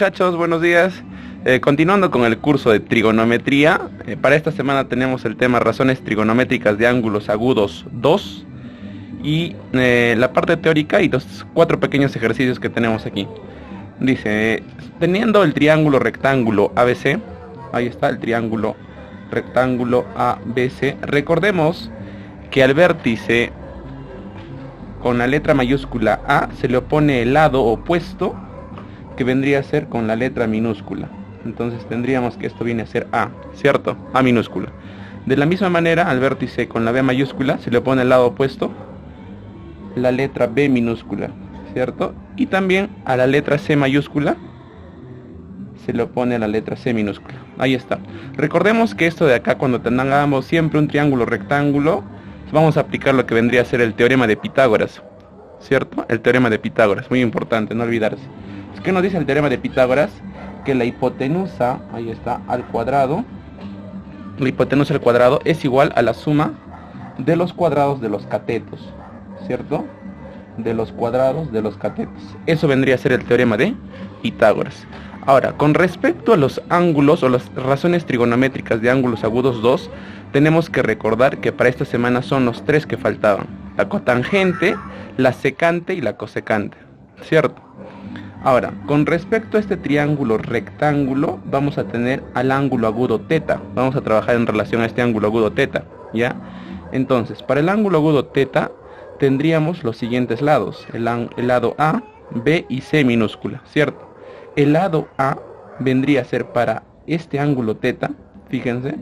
Muchachos, buenos días. Continuando con el curso de trigonometría, para esta semana tenemos el tema razones trigonométricas de ángulos agudos 2 y la parte teórica y los 4 pequeños ejercicios que tenemos aquí. Dice, teniendo el triángulo rectángulo ABC, ahí está el triángulo rectángulo ABC, recordemos que al vértice con la letra mayúscula A se le opone el lado opuesto, que vendría a ser con la letra minúscula. Entonces tendríamos que esto viene a ser A, ¿cierto? A minúscula. De la misma manera, al vértice con la B mayúscula se le opone el lado opuesto, la letra B minúscula, ¿cierto? Y también a la letra C mayúscula se le opone la letra C minúscula. Ahí está. Recordemos que esto de acá, cuando tengamos siempre un triángulo rectángulo, vamos a aplicar lo que vendría a ser el teorema de Pitágoras, ¿cierto? El teorema de Pitágoras, muy importante, no olvidarse. ¿Qué nos dice el teorema de Pitágoras? Que la hipotenusa, ahí está, al cuadrado, la hipotenusa al cuadrado es igual a la suma de los cuadrados de los catetos, ¿cierto? De los cuadrados de los catetos. Eso vendría a ser el teorema de Pitágoras. Ahora, con respecto a los ángulos o las razones trigonométricas de ángulos agudos 2, tenemos que recordar que para esta semana son los 3 que faltaban: la cotangente, la secante y la cosecante, ¿cierto? Ahora, con respecto a este triángulo rectángulo, vamos a tener al ángulo agudo teta. Vamos a trabajar en relación a este ángulo agudo teta, ¿ya? Entonces, para el ángulo agudo teta, tendríamos los siguientes lados. El lado A, B y C minúscula, ¿cierto? El lado A vendría a ser para este ángulo teta, fíjense,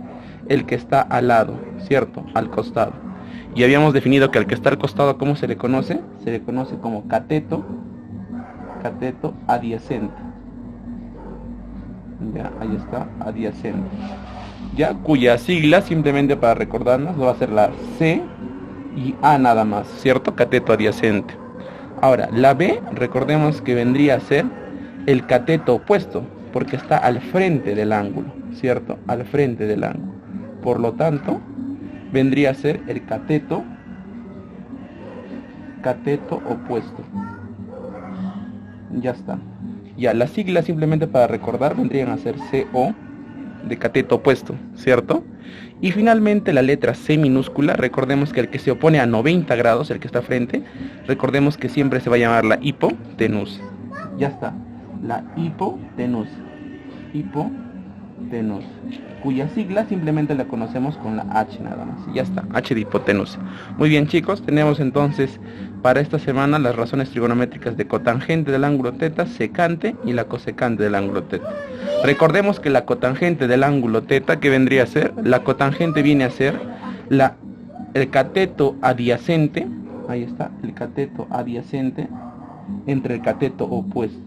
el que está al lado, ¿cierto? Al costado. Y habíamos definido que al que está al costado, ¿cómo se le conoce? Se le conoce como cateto adyacente. Ya, ahí está, adyacente. Ya, cuya sigla, simplemente para recordarnos, va a ser la C y A nada más, ¿cierto? Cateto adyacente. Ahora, la B, recordemos que vendría a ser el cateto opuesto, porque está al frente del ángulo, ¿cierto? Al frente del ángulo. Por lo tanto, vendría a ser el cateto opuesto. Ya está. Ya, las siglas simplemente para recordar vendrían a ser CO, de cateto opuesto, ¿cierto? Y finalmente la letra C minúscula, recordemos que el que se opone a 90 grados, el que está frente, recordemos que siempre se va a llamar la hipotenusa. Ya está, la hipotenusa, cuya sigla simplemente la conocemos con la H nada más. Ya está, H de hipotenusa. Muy bien, chicos, tenemos entonces para esta semana las razones trigonométricas de cotangente del ángulo teta, secante y la cosecante del ángulo teta. Recordemos que la cotangente del ángulo teta, ¿qué vendría a ser? La cotangente viene a ser el cateto adyacente, ahí está, el cateto adyacente entre el cateto opuesto.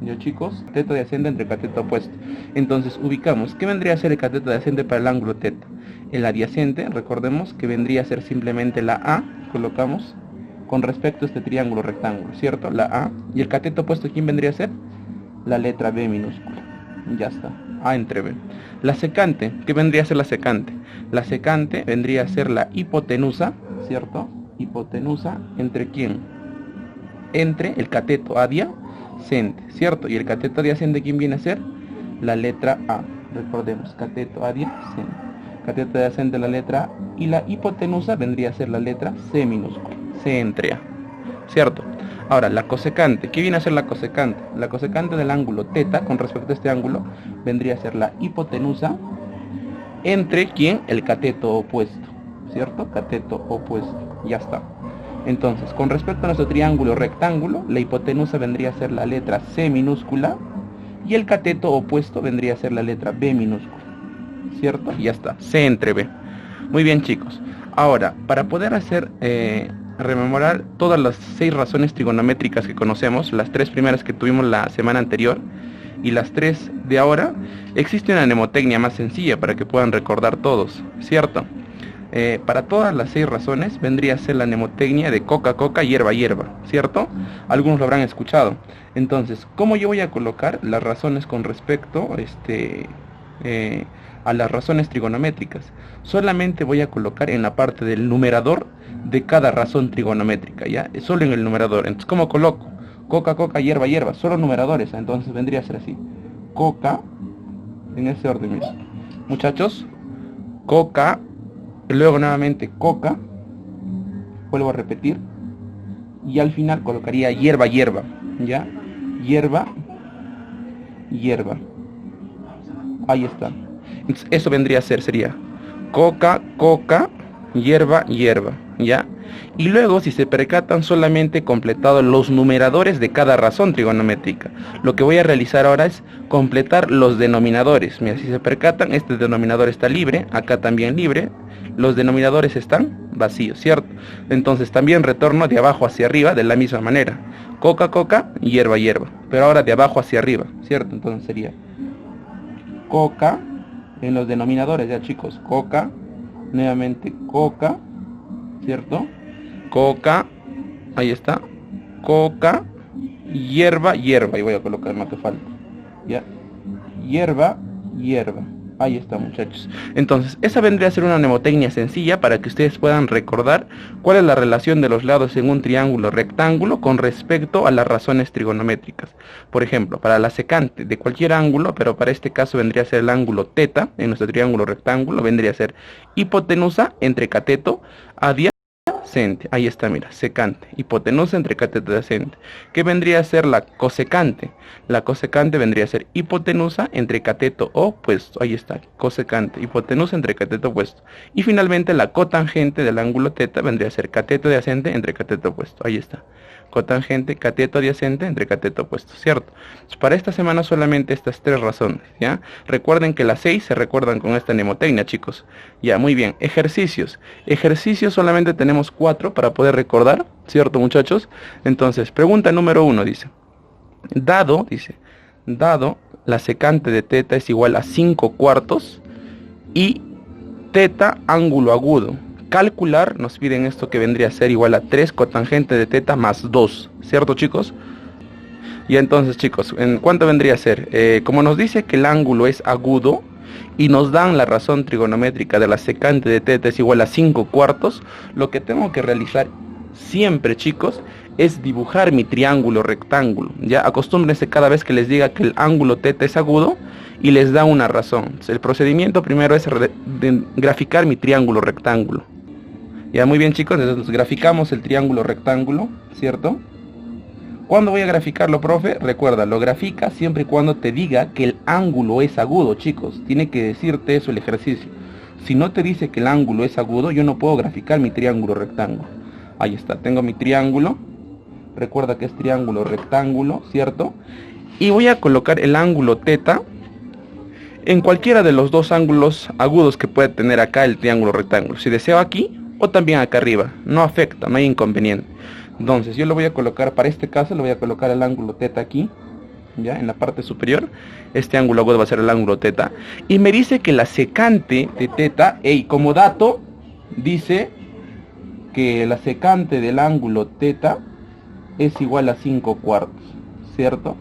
¿Ya, chicos? Cateto adyacente entre el cateto opuesto. Entonces ubicamos, ¿qué vendría a ser el cateto adyacente para el ángulo teta? El adyacente, recordemos que vendría a ser simplemente la A, colocamos con respecto a este triángulo rectángulo, ¿cierto? La A. Y el cateto opuesto, ¿quién vendría a ser? La letra B minúscula. Ya está, A entre B. La secante, ¿qué vendría a ser la secante? La secante vendría a ser la hipotenusa, ¿cierto? Hipotenusa, ¿entre quién? Entre el cateto adyacente, ¿cierto? Y el cateto adyacente, ¿quién viene a ser? La letra A. Recordemos, cateto adyacente. Cateto adyacente la letra A. Y la hipotenusa vendría a ser la letra C minúscula. C entre A, ¿cierto? Ahora, la cosecante, ¿qué viene a ser la cosecante? La cosecante del ángulo teta, con respecto a este ángulo, vendría a ser la hipotenusa entre ¿quién? El cateto opuesto, ¿cierto? Cateto opuesto, ya está. Entonces, con respecto a nuestro triángulo rectángulo, la hipotenusa vendría a ser la letra C minúscula y el cateto opuesto vendría a ser la letra B minúscula, ¿cierto? Ya está, C entre B. Muy bien, chicos. Ahora, para poder hacer rememorar todas las 6 razones trigonométricas que conocemos, las 3 primeras que tuvimos la semana anterior y las 3 de ahora, existe una mnemotecnia más sencilla para que puedan recordar todos, ¿cierto? Para todas las 6 razones vendría a ser la mnemotecnia de coca, coca, hierba, hierba, ¿cierto? Algunos lo habrán escuchado. Entonces, ¿cómo yo voy a colocar las razones con respecto a las razones trigonométricas? Solamente voy a colocar en la parte del numerador de cada razón trigonométrica, ¿ya? Solo en el numerador. Entonces, ¿cómo coloco? Coca, coca, hierba, hierba, solo numeradores, entonces vendría a ser así. Coca, en ese orden mismo. Muchachos, coca, y luego nuevamente coca, vuelvo a repetir, y al final colocaría hierba, hierba, ¿ya? Hierba, hierba. Ahí está. Entonces, eso vendría a ser, sería coca, coca, hierba, hierba, ¿ya? Y luego, si se percatan, solamente he completado los numeradores de cada razón trigonométrica. Lo que voy a realizar ahora es completar los denominadores. Mira, si se percatan, este denominador está libre, acá también libre. Los denominadores están vacíos, ¿cierto? Entonces también retorno de abajo hacia arriba de la misma manera. Coca, coca, hierba, hierba. Pero ahora de abajo hacia arriba, ¿cierto? Entonces sería coca en los denominadores, ya chicos. Coca, nuevamente coca, ¿cierto? Coca, ahí está. Coca, hierba, hierba. Y voy a colocar lo que falta. Ya. Hierba, hierba. Ahí está, muchachos. Entonces, esa vendría a ser una mnemotecnia sencilla para que ustedes puedan recordar cuál es la relación de los lados en un triángulo rectángulo con respecto a las razones trigonométricas. Por ejemplo, para la secante de cualquier ángulo, pero para este caso vendría a ser el ángulo teta, en nuestro triángulo rectángulo, vendría a ser hipotenusa entre cateto adyacente. Ahí está, mira, secante, hipotenusa entre cateto adyacente. ¿Qué vendría a ser la cosecante? La cosecante vendría a ser hipotenusa entre cateto opuesto. Ahí está, cosecante, hipotenusa entre cateto opuesto. Y finalmente la cotangente del ángulo teta vendría a ser cateto adyacente entre cateto opuesto. Ahí está, cotangente, cateto adyacente entre cateto opuesto, ¿cierto? Entonces, para esta semana solamente estas tres razones, ¿ya? Recuerden que las 6 se recuerdan con esta mnemotecnia, chicos. Ya, muy bien. Ejercicios. Ejercicios solamente tenemos 4 para poder recordar, ¿cierto, muchachos? Entonces, pregunta número 1 dice, dado la secante de teta es igual a 5 cuartos y teta ángulo agudo. Calcular, nos piden esto que vendría a ser igual a 3 cotangente de teta más 2, ¿cierto, chicos? Y entonces, chicos, ¿en cuánto vendría a ser? Como nos dice que el ángulo es agudo y nos dan la razón trigonométrica de la secante de teta es igual a 5 cuartos, lo que tengo que realizar siempre, chicos, es dibujar mi triángulo rectángulo. Ya acostúmbrense cada vez que les diga que el ángulo teta es agudo y les da una razón. Entonces, el procedimiento primero es graficar mi triángulo rectángulo. Ya, muy bien, chicos, entonces graficamos el triángulo rectángulo, ¿cierto? ¿Cuándo voy a graficarlo, profe? Recuerda, lo grafica siempre y cuando te diga que el ángulo es agudo, chicos. Tiene que decirte eso el ejercicio. Si no te dice que el ángulo es agudo, yo no puedo graficar mi triángulo rectángulo. Ahí está, tengo mi triángulo. Recuerda que es triángulo rectángulo, ¿cierto? Y voy a colocar el ángulo teta en cualquiera de los dos ángulos agudos que puede tener acá el triángulo rectángulo. Si deseo aquí o también acá arriba, no afecta, no hay inconveniente. Entonces yo lo voy a colocar, para este caso le voy a colocar el ángulo teta aquí, ya en la parte superior. Este ángulo agudo va a ser el ángulo teta. Y me dice que la secante de teta, como dato, dice que la secante del ángulo teta es igual a 5 cuartos, ¿cierto?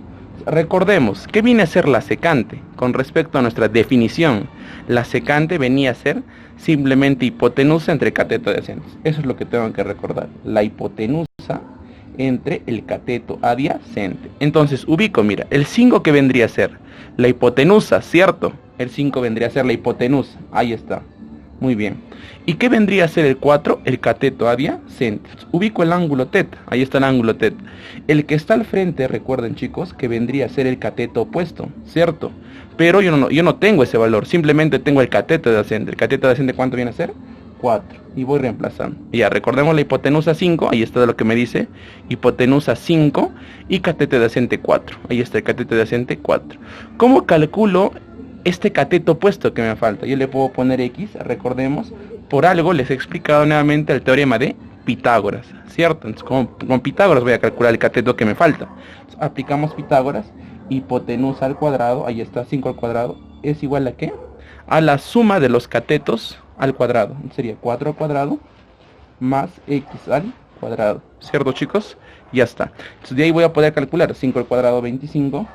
Recordemos, ¿qué viene a ser la secante? Con respecto a nuestra definición, la secante venía a ser simplemente hipotenusa entre cateto adyacente. Eso es lo que tengo que recordar, la hipotenusa entre el cateto adyacente. Entonces ubico, mira, el 5 que vendría a ser la hipotenusa, ¿cierto? El 5 vendría a ser la hipotenusa, ahí está. Muy bien. ¿Y qué vendría a ser el 4? El cateto adyacente. Ubico el ángulo teta. Ahí está el ángulo teta. El que está al frente, recuerden, chicos, que vendría a ser el cateto opuesto, ¿cierto? Pero yo no tengo ese valor. Simplemente tengo el cateto adyacente. ¿El cateto adyacente cuánto viene a ser? 4. Y voy reemplazando. Ya, recordemos la hipotenusa 5. Ahí está lo que me dice. Hipotenusa 5 y cateto adyacente 4. Ahí está el cateto adyacente 4. ¿Cómo calculo este cateto opuesto que me falta? Yo le puedo poner X, recordemos, por algo les he explicado nuevamente el teorema de Pitágoras, ¿cierto? Entonces con Pitágoras voy a calcular el cateto que me falta. Entonces, aplicamos Pitágoras, hipotenusa al cuadrado, ahí está, 5 al cuadrado, es igual a ¿qué? A la suma de los catetos al cuadrado. Sería 4 al cuadrado más X al cuadrado, ¿cierto, chicos? Ya está. Entonces de ahí voy a poder calcular 5 al cuadrado, 25.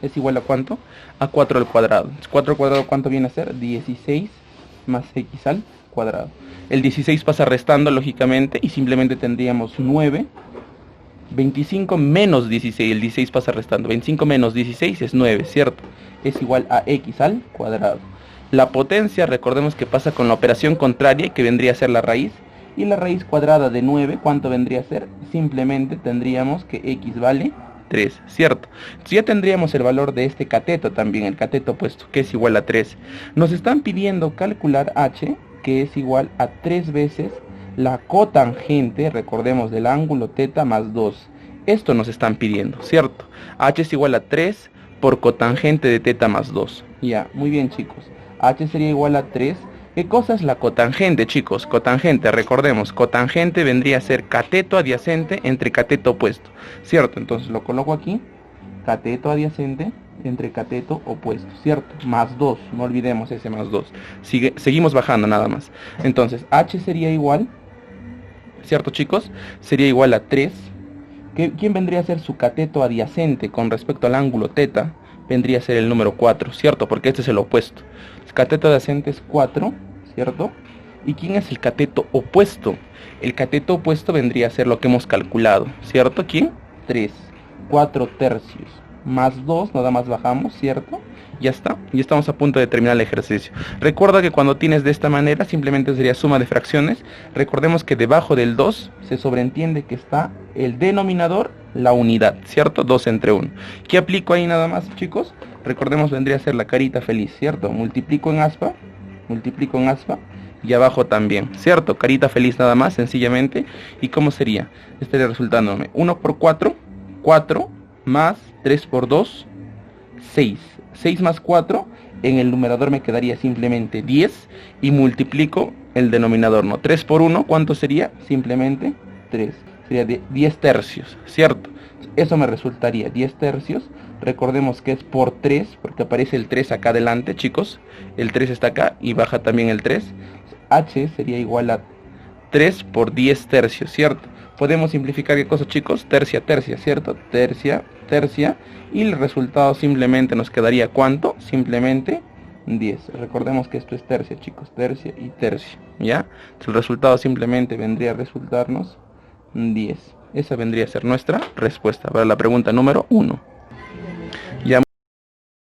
¿Es igual a cuánto? A 4 al cuadrado. 4 al cuadrado, ¿cuánto viene a ser? 16 más X al cuadrado. El 16 pasa restando, lógicamente, y simplemente tendríamos 9 25 menos 16, el 16 pasa restando, 25 menos 16 es 9, ¿cierto? Es igual a x al cuadrado. La potencia, recordemos que pasa con la operación contraria, que vendría a ser la raíz. Y la raíz cuadrada de 9, ¿cuánto vendría a ser? Simplemente tendríamos que x vale 3, ¿cierto? Entonces ya tendríamos el valor de este cateto también, el cateto opuesto, que es igual a 3. Nos están pidiendo calcular h, que es igual a 3 veces la cotangente, recordemos, del ángulo θ más 2. Esto nos están pidiendo, ¿cierto? H es igual a 3 por cotangente de θ más 2. Ya, muy bien, chicos. H sería igual a 3. ¿Qué cosa es la cotangente, chicos? Cotangente, recordemos, cotangente vendría a ser cateto adyacente entre cateto opuesto, ¿cierto? Entonces lo coloco aquí, cateto adyacente entre cateto opuesto, ¿cierto? Más 2, no olvidemos ese más 2. Seguimos bajando nada más. Entonces, H sería igual, ¿cierto, chicos? Sería igual a 3. ¿Quién vendría a ser su cateto adyacente con respecto al ángulo θ? Vendría a ser el número 4, ¿cierto? Porque este es el opuesto. El cateto adyacente es 4, ¿cierto? ¿Y quién es el cateto opuesto? El cateto opuesto vendría a ser lo que hemos calculado, ¿cierto? ¿Quién? 3, 4 tercios, más 2, nada más bajamos, ¿cierto? Ya está, ya estamos a punto de terminar el ejercicio. Recuerda que cuando tienes de esta manera, simplemente sería suma de fracciones. Recordemos que debajo del 2 se sobreentiende que está el denominador, la unidad, ¿cierto? 2 entre 1. ¿Qué aplico ahí nada más, chicos? Recordemos, vendría a ser la carita feliz, ¿cierto? Multiplico en aspa, y abajo también, ¿cierto? Carita feliz nada más, sencillamente. ¿Y cómo sería? Estaría resultándome 1 por 4, 4, más 3 por 2, 6. 6 más 4, en el numerador me quedaría simplemente 10 y multiplico el denominador, ¿no? 3 por 1, ¿cuánto sería? Simplemente 3. Sería de 10 tercios, ¿cierto? Eso me resultaría 10 tercios. Recordemos que es por 3, porque aparece el 3 acá adelante, chicos. El 3 está acá y baja también el 3. H sería igual a 3 por 10 tercios, ¿cierto? Podemos simplificar qué cosa, chicos, tercia, tercia, ¿cierto? Tercia, tercia, y el resultado simplemente nos quedaría ¿cuánto? Simplemente 10. Recordemos que esto es tercia, chicos, tercia y tercia, ¿ya? Entonces el resultado simplemente vendría a resultarnos 10. Esa vendría a ser nuestra respuesta para la pregunta número 1.